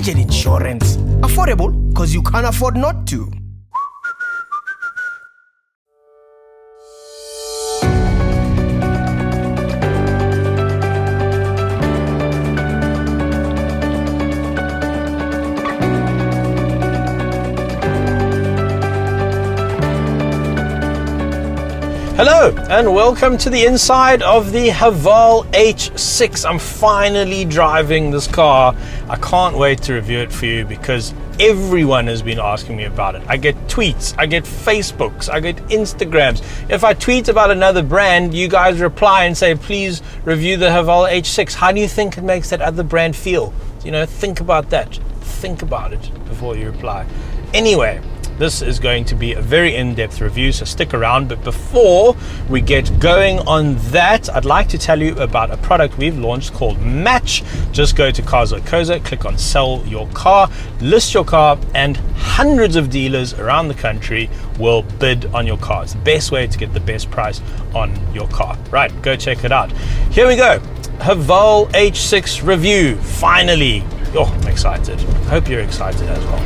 budget insurance. Affordable because you can't afford not to. Hello and welcome to the inside of the Haval H6. I'm finally driving this car. I can't wait to review it for you because everyone has been asking me about it. I get tweets, I get Facebooks, I get Instagrams. If I tweet about another brand, you guys reply and say, please review the Haval H6. How do you think it makes that other brand feel? You know, think about that. Think about it before you reply. Anyway, this is going to be a very in-depth review, so stick around. But before we get going on that, I'd like to tell you about a product we've launched called Match. Just go to Cars.co.za, click on sell your car, list your car, and hundreds of dealers around the country will bid on your car. It's the best way to get the best price on your car. Right, go check it out. Here we go. Haval H6 review, finally. Oh, I'm excited. I hope you're excited as well.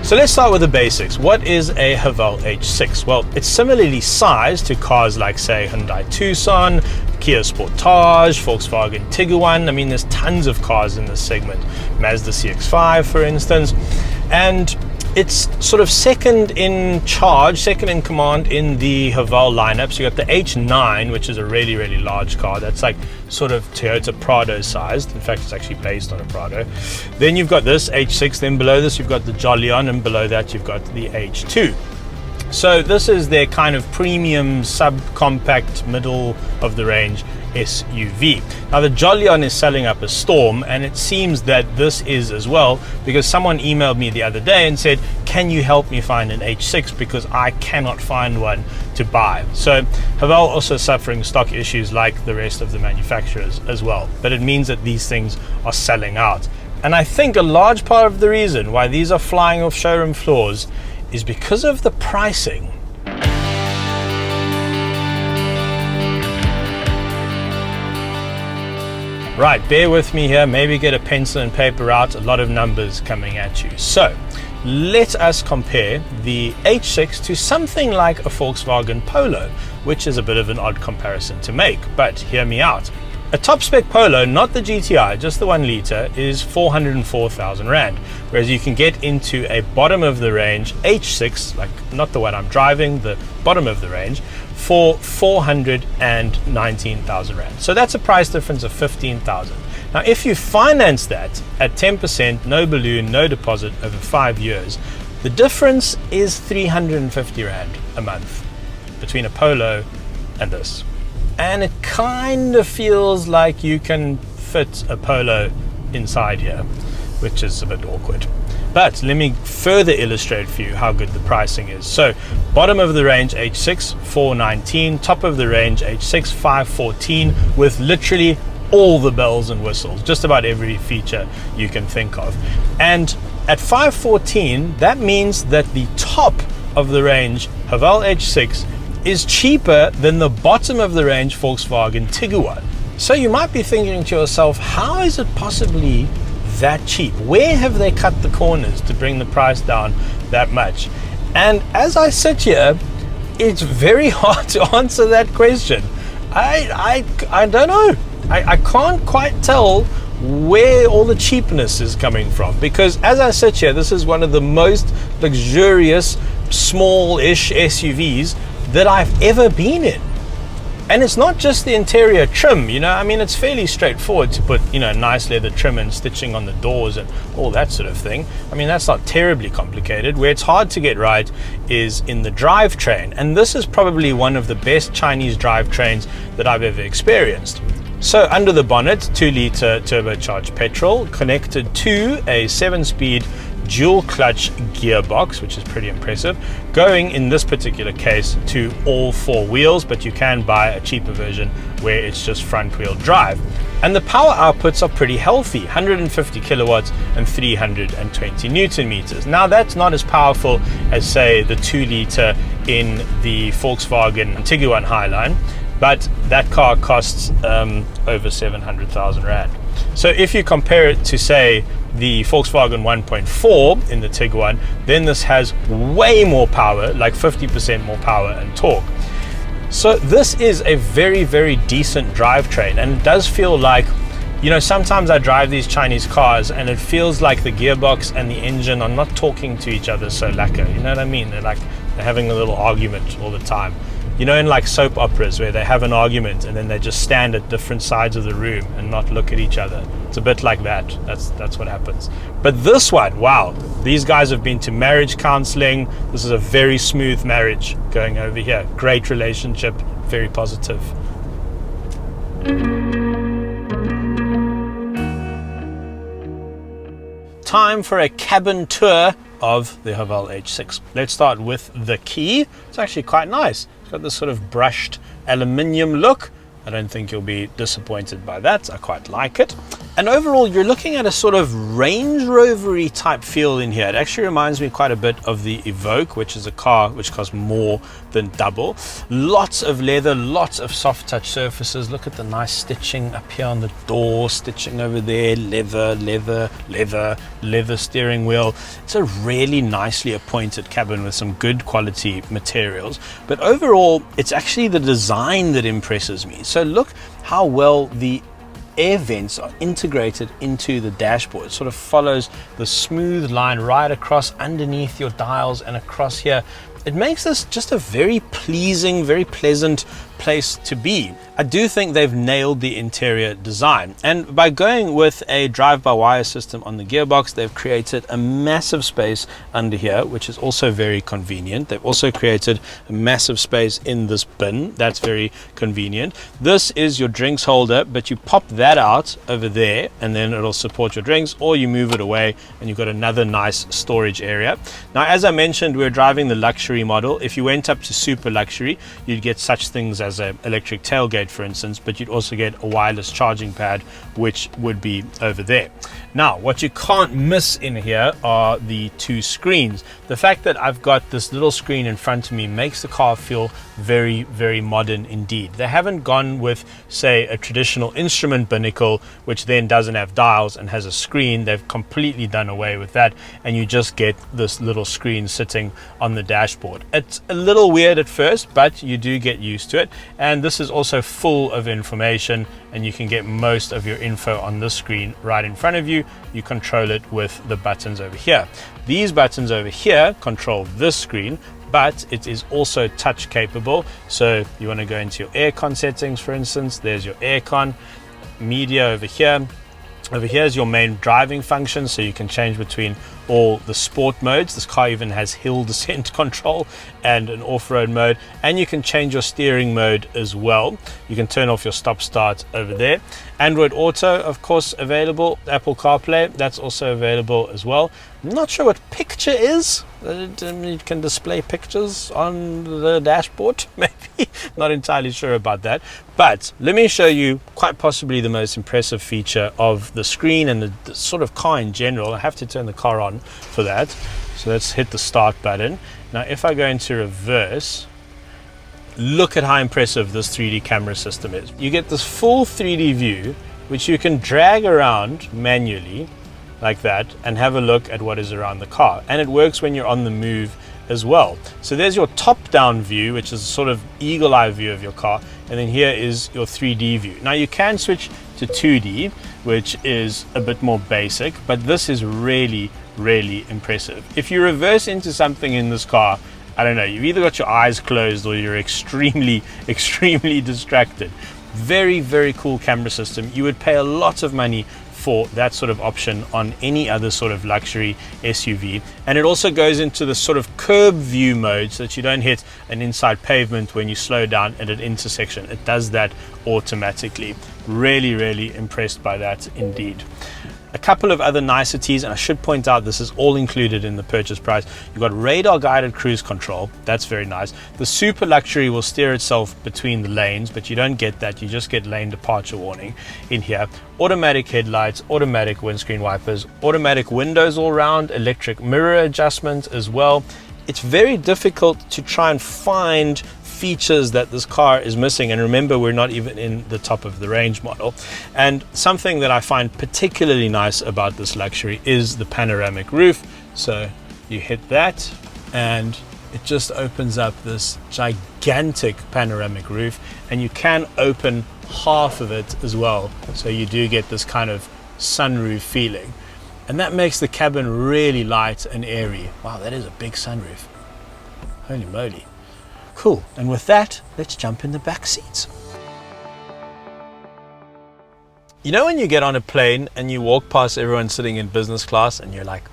So let's start with the basics. What is a Haval H6? Well, it's similarly sized to cars like, say, Hyundai Tucson, Kia Sportage, Volkswagen Tiguan. I mean, there's tons of cars in this segment. Mazda CX-5, for instance. And it's sort of second in charge, second in command in the Haval lineup. So you got the H9, which is a really, really large car. That's like sort of Toyota Prado sized. In fact, it's actually based on a Prado. Then you've got this H6. Then below this, you've got the Jolion, and below that, you've got the H2. So this is their kind of premium subcompact middle of the range SUV. Now the Jolion is selling up a storm, and it seems that this is as well, because someone emailed me the other day and said, can you help me find an H6 because I cannot find one to buy. So Haval also suffering stock issues like the rest of the manufacturers as well, but it means that these things are selling out. And I think a large part of the reason why these are flying off showroom floors is because of the pricing. Right, bear with me here, maybe get a pencil and paper out, a lot of numbers coming at you. So, let us compare the H6 to something like a Volkswagen Polo, which is a bit of an odd comparison to make, but hear me out. A top spec Polo, not the GTI, just the 1 litre, is 404,000 Rand, whereas you can get into a bottom of the range H6, like not the one I'm driving, the bottom of the range, for 419,000 Rand. So that's a price difference of 15,000. Now, if you finance that at 10%, no balloon, no deposit over 5 years, the difference is 350 Rand a month between a Polo and this. And it kind of feels like you can fit a Polo inside here, which is a bit awkward. But let me further illustrate for you how good the pricing is. So bottom of the range H6, 419, top of the range H6, 514, with literally all the bells and whistles, just about every feature you can think of. And at 514, that means that the top of the range Haval H6 is cheaper than the bottom of the range Volkswagen Tiguan. So you might be thinking to yourself, how is it possibly that cheap? Where have they cut the corners to bring the price down that much? And as I sit here, it's very hard to answer that question. I don't know. I can't quite tell where all the cheapness is coming from, because as I sit here, this is one of the most luxurious small-ish SUVs that I've ever been in. And it's not just the interior trim, you know, I mean, it's fairly straightforward to put, you know, nice leather trim and stitching on the doors and all that sort of thing. I mean, that's not terribly complicated. Where it's hard to get right is in the drivetrain. And this is probably one of the best Chinese drivetrains that I've ever experienced. So under the bonnet, 2-litre turbocharged petrol connected to a 7-speed dual clutch gearbox, which is pretty impressive, going in this particular case to all 4 wheels, but you can buy a cheaper version where it's just front wheel drive. And the power outputs are pretty healthy, 150 kilowatts and 320 newton meters. Now that's not as powerful as, say, the 2-litre in the Volkswagen Tiguan Highline, but that car costs over 700,000 Rand. So if you compare it to, say, the Volkswagen 1.4 in the Tiguan, then this has way more power, like 50% more power and torque. So this is a very, very decent drivetrain, and it does feel like, you know, sometimes I drive these Chinese cars and it feels like the gearbox and the engine are not talking to each other so lacquer. You know what I mean? They're having a little argument all the time. You know, in like soap operas where they have an argument and then they just stand at different sides of the room and not look at each other. It's a bit like that. That's what happens. But this one, wow, these guys have been to marriage counseling. This is a very smooth marriage going over here. Great relationship, very positive. Time for a cabin tour of the Haval H6. Let's start with the key. It's actually quite nice. It's got this sort of brushed aluminium look. I don't think you'll be disappointed by that. I quite like it. And overall, you're looking at a sort of Range Rover-y type feel in here. It actually reminds me quite a bit of the Evoque, which is a car which costs more than double. Lots of leather, lots of soft touch surfaces. Look at the nice stitching up here on the door, stitching over there, leather steering wheel. It's a really nicely appointed cabin with some good quality materials. But overall, it's actually the design that impresses me. So look how well the air vents are integrated into the dashboard. It sort of follows the smooth line right across underneath your dials and across here. It makes this just a very pleasing, very pleasant place to be. I do think they've nailed the interior design, and by going with a drive-by-wire system on the gearbox, they've created a massive space under here, which is also very convenient. They've also created a massive space in this bin. That's very convenient. This is your drinks holder, but you pop that out over there and then it'll support your drinks, or you move it away and you've got another nice storage area. Now, as I mentioned, we're driving the luxury model. If you went up to super luxury, you'd get such things as an electric tailgate, for instance, but you'd also get a wireless charging pad, which would be over there. Now, what you can't miss in here are the two screens. The fact that I've got this little screen in front of me makes the car feel very, very modern indeed. They haven't gone with, say, a traditional instrument binnacle, which then doesn't have dials and has a screen. They've completely done away with that, and you just get this little screen sitting on the dashboard. It's a little weird at first, but you do get used to it. And this is also full of information, and you can get most of your info on this screen right in front of you. You control it with the buttons over here. These buttons over here control this screen, but it is also touch capable. So you want to go into your aircon settings, for instance. There's your aircon. Media over here. Over here is your main driving function, so you can change between all the sport modes. This car even has hill descent control and an off-road mode, and you can change your steering mode as well. You can turn off your stop start over there. Android Auto, of course, available. Apple CarPlay, that's also available as well. I'm not sure what picture is. You can display pictures on the dashboard, maybe. Not entirely sure about that. But let me show you quite possibly the most impressive feature of the screen and the sort of car in general. I have to turn the car on for that. So let's hit the start button. Now, if I go into reverse, look at how impressive this 3D camera system is. You get this full 3D view, which you can drag around manually like that and have a look at what is around the car. And it works when you're on the move as well. So there's your top-down view, which is a sort of eagle-eye view of your car, and then here is your 3D view. Now you can switch to 2D, which is a bit more basic, but this is really, really impressive. If you reverse into something in this car, I don't know, you've either got your eyes closed or you're extremely, extremely distracted. Very, very cool camera system. You would pay a lot of money for that sort of option on any other sort of luxury SUV. And it also goes into the sort of curb view mode so that you don't hit an inside pavement when you slow down at an intersection. It does that automatically. Really, really impressed by that indeed. A couple of other niceties, and I should point out this is all included in the purchase price. You've got radar guided cruise control. That's very nice. The super luxury will steer itself between the lanes, but you don't get that. You just get lane departure warning in here. Automatic headlights, automatic windscreen wipers, automatic windows all round, electric mirror adjustment as well. It's very difficult to try and find features that this car is missing. And remember, we're not even in the top of the range model. And something that I find particularly nice about this Luxury is the panoramic roof. So you hit that and it just opens up this gigantic panoramic roof, and you can open half of it as well, so you do get this kind of sunroof feeling, and that makes the cabin really light and airy. Wow, that is a big sunroof. Holy moly. Cool. And with that, let's jump in the back seats. You know when you get on a plane and you walk past everyone sitting in business class and you're like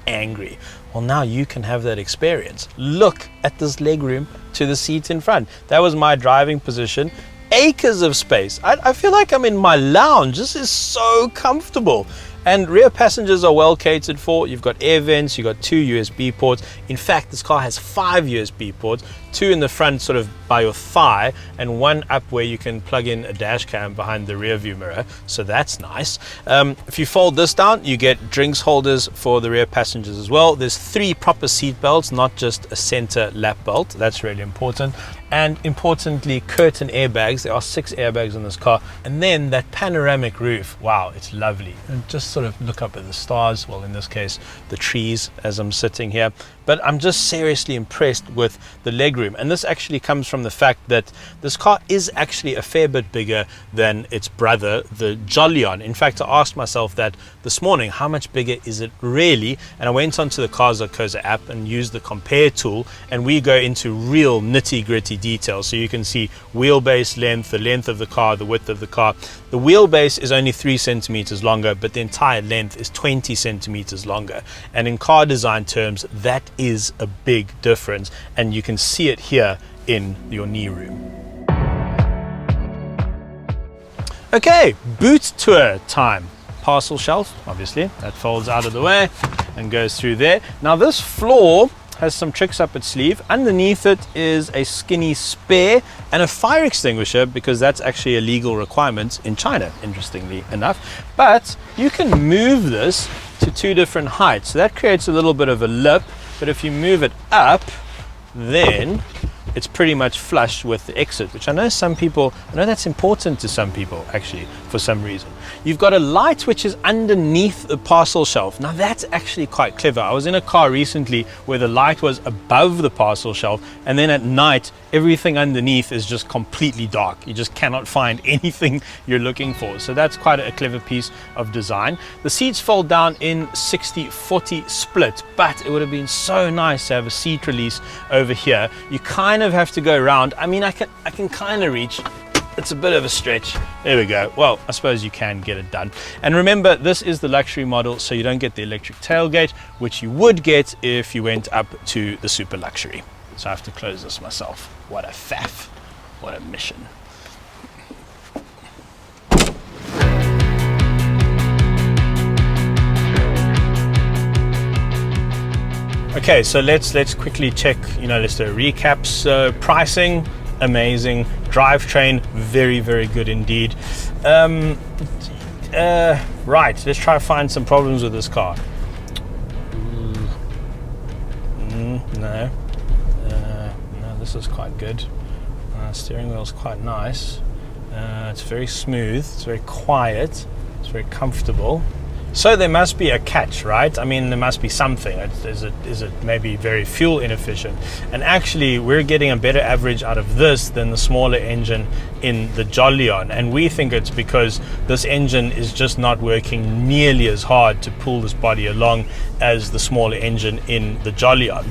angry? Well, now you can have that experience. Look at this legroom to the seat in front. That was my driving position. Acres of space. I feel like I'm in my lounge. This is so comfortable. And rear passengers are well catered for. You've got air vents, you've got 2 USB ports. In fact, this car has 5 USB ports, 2 in the front sort of by your thigh, and 1 up where you can plug in a dash cam behind the rear view mirror. So that's nice. If you fold this down, you get drinks holders for the rear passengers as well. There's 3 proper seat belts, not just a center lap belt. That's really important. And importantly, curtain airbags. There are 6 airbags in this car. And then that panoramic roof, wow, it's lovely. And just sort of look up at the stars, well, in this case the trees, as I'm sitting here. But I'm just seriously impressed with the legroom, and this actually comes from the fact that this car is actually a fair bit bigger than its brother, the Jolion. In fact, I asked myself that this morning, how much bigger is it really? And I went onto the Cars.co.za app and used the compare tool, and we go into real nitty-gritty details. So you can see wheelbase length, the length of the car, the width of the car. The wheelbase is only 3 centimeters longer, but the entire length is 20 centimeters longer. And in car design terms, that is a big difference, and you can see it here in your knee room. Okay, boot tour time. Parcel shelf, obviously, that folds out of the way and goes through there. Now this floor has some tricks up its sleeve. Underneath it is a skinny spare and a fire extinguisher, because that's actually a legal requirement in China, interestingly enough. But you can move this to 2 different heights, so that creates a little bit of a lip. But if you move it up, then it's pretty much flush with the exit, which I know that's important to some people, actually, for some reason. You've got a light which is underneath the parcel shelf. Now that's actually quite clever. I was in a car recently where the light was above the parcel shelf, and then at night everything underneath is just completely dark. You just cannot find anything you're looking for. So that's quite a clever piece of design. The seats fold down in 60-40 split, but it would have been so nice to have a seat release over here. You kind of have to go around. I mean, I can kind of reach. It's a bit of a stretch. There we go. Well, I suppose you can get it done. And remember, this is the luxury model, so you don't get the electric tailgate, which you would get if you went up to the super luxury. So I have to close this myself. What a faff. What a mission. Okay, so let's quickly check, let's do a recap. So pricing, amazing. Drivetrain, very, very good indeed. Right, let's try to find some problems with this car. No, this is quite good. Steering wheel is quite nice. It's very smooth, it's very quiet, it's very comfortable. So there must be a catch, right? I mean, there must be something. Is it maybe very fuel inefficient? And actually, we're getting a better average out of this than the smaller engine in the Jolion. And we think it's because this engine is just not working nearly as hard to pull this body along as the smaller engine in the Jolion.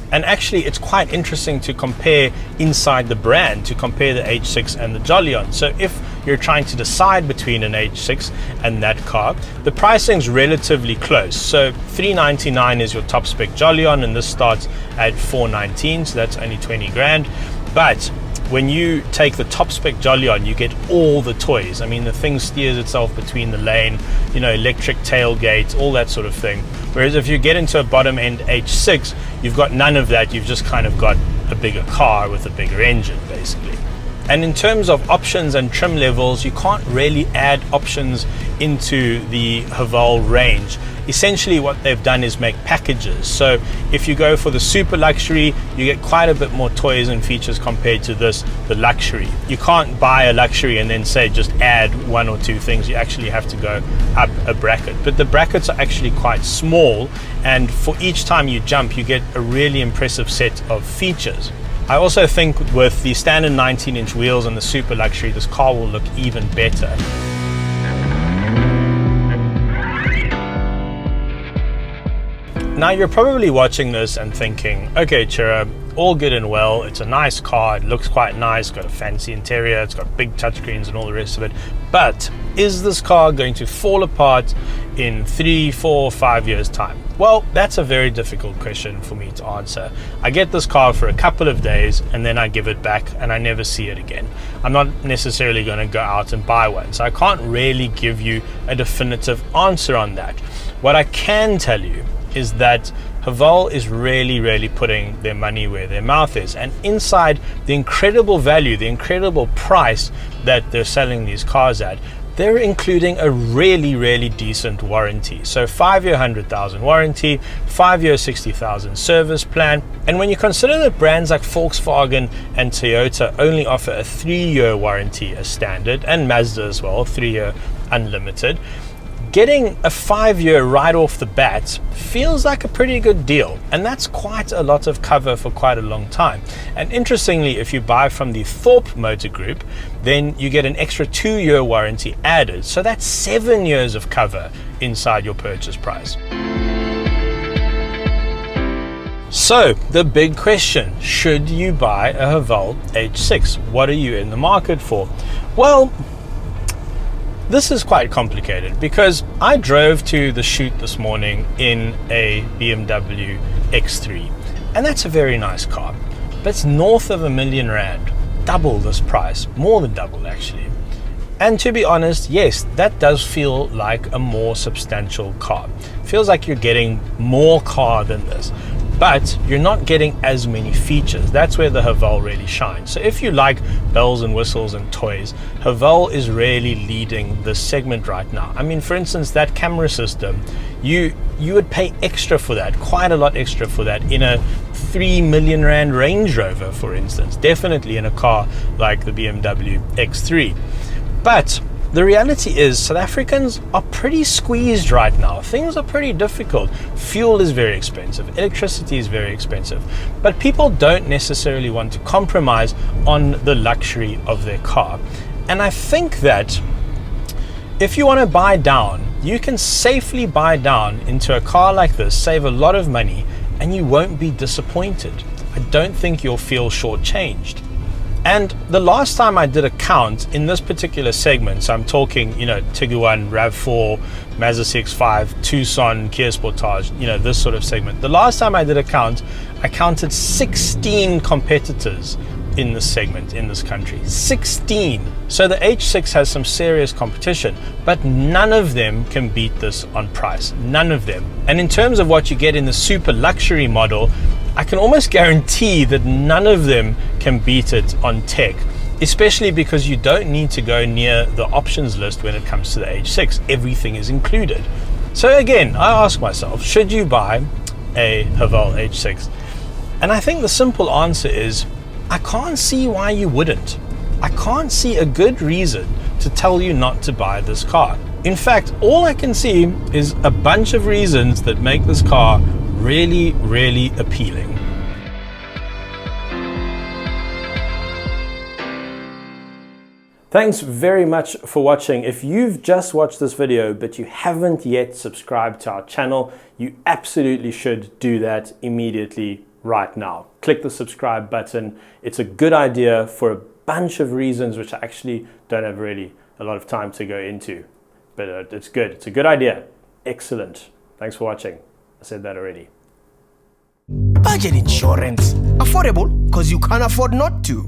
And actually, it's quite interesting to compare inside the brand, to compare the H6 and the Jolion. So if you're trying to decide between an H6 and that car, the pricing's relatively close. So $399 is your top spec Jolion, and this starts at $419, so that's only 20 grand. But when you take the top spec Jolion, you get all the toys. I mean, the thing steers itself between the lane, electric tailgate, all that sort of thing. Whereas if you get into a bottom end H6, you've got none of that. You've just kind of got a bigger car with a bigger engine, basically. And in terms of options and trim levels, you can't really add options into the Haval range. essentially what they've done is make packages. So if you go for the super luxury, you get quite a bit more toys and features compared to this, the luxury. You can't buy a luxury and then say just add one or two things. You actually have to go up a bracket. But the brackets are actually quite small, and for each time you jump, you get a really impressive set of features. I also think with the standard 19-inch wheels and the super luxury, this car will look even better. Now you're probably watching this and thinking, okay, Chery, all good and well, it's a nice car, it looks quite nice, got a fancy interior, it's got big touchscreens and all the rest of it, but is this car going to fall apart in 3, 4, 5 years time? Well, that's a very difficult question for me to answer. I get this car for a couple of days and then I give it back and I never see it again. I'm not necessarily going to go out and buy one, so I can't really give you a definitive answer on that. What I can tell you is that Haval is really putting their money where their mouth is, and inside the incredible value, the incredible price that they're selling these cars at, they're including a really decent warranty. So 5-year 100,000 warranty, 5-year 60,000 service plan. And when you consider that brands like Volkswagen and Toyota only offer a 3-year warranty as standard, and Mazda as well, 3-year unlimited, getting a 5-year right off the bat feels like a pretty good deal, and that's quite a lot of cover for quite a long time. And interestingly, if you buy from the Thorpe Motor Group, then you get an extra 2-year warranty added, so that's 7 years of cover inside your purchase price. So the big question, should you buy a Haval H6? What are you in the market for? Well, this is quite complicated because I drove to the shoot this morning in a BMW X3, and that's a very nice car, but it's north of R1 million, double this price, more than double actually. And to be honest, yes, that does feel like a more substantial car. Feels like you're getting more car than this, but you're not getting as many features. That's where the Haval really shines. So if you like bells and whistles and toys, Haval is really leading this segment right now. I mean, for instance, that camera system, you would pay extra for that, quite a lot extra for that in a R3 million Range Rover, for instance, definitely in a car like the BMW X3. But the reality is South Africans are pretty squeezed right now. Things are pretty difficult. Fuel is very expensive. Electricity is very expensive. But people don't necessarily want to compromise on the luxury of their car. And I think that if you want to buy down, you can safely buy down into a car like this, save a lot of money, and you won't be disappointed. I don't think you'll feel shortchanged. And the last time I did a count in this particular segment, so I'm talking, Tiguan, RAV4, Mazda CX-5, Tucson, Kia Sportage, this sort of segment. The last time I did a count, I counted 16 competitors in this segment in this country. 16. So the H6 has some serious competition, but none of them can beat this on price. None of them. And in terms of what you get in the super luxury model, I can almost guarantee that none of them can beat it on tech, especially because you don't need to go near the options list when it comes to the H6. Everything is included. So again, I ask myself, should you buy a Haval H6? And I think the simple answer is, I can't see why you wouldn't. I can't see a good reason to tell you not to buy this car. In fact, all I can see is a bunch of reasons that make this car really appealing. Thanks very much for watching. If you've just watched this video but you haven't yet subscribed to our channel, you absolutely should do that immediately right now. Click the subscribe button. It's a good idea for a bunch of reasons which I actually don't have really a lot of time to go into, but it's good. It's a good idea. Excellent. Thanks for watching. I said that already. Budget insurance. Affordable because you can't afford not to.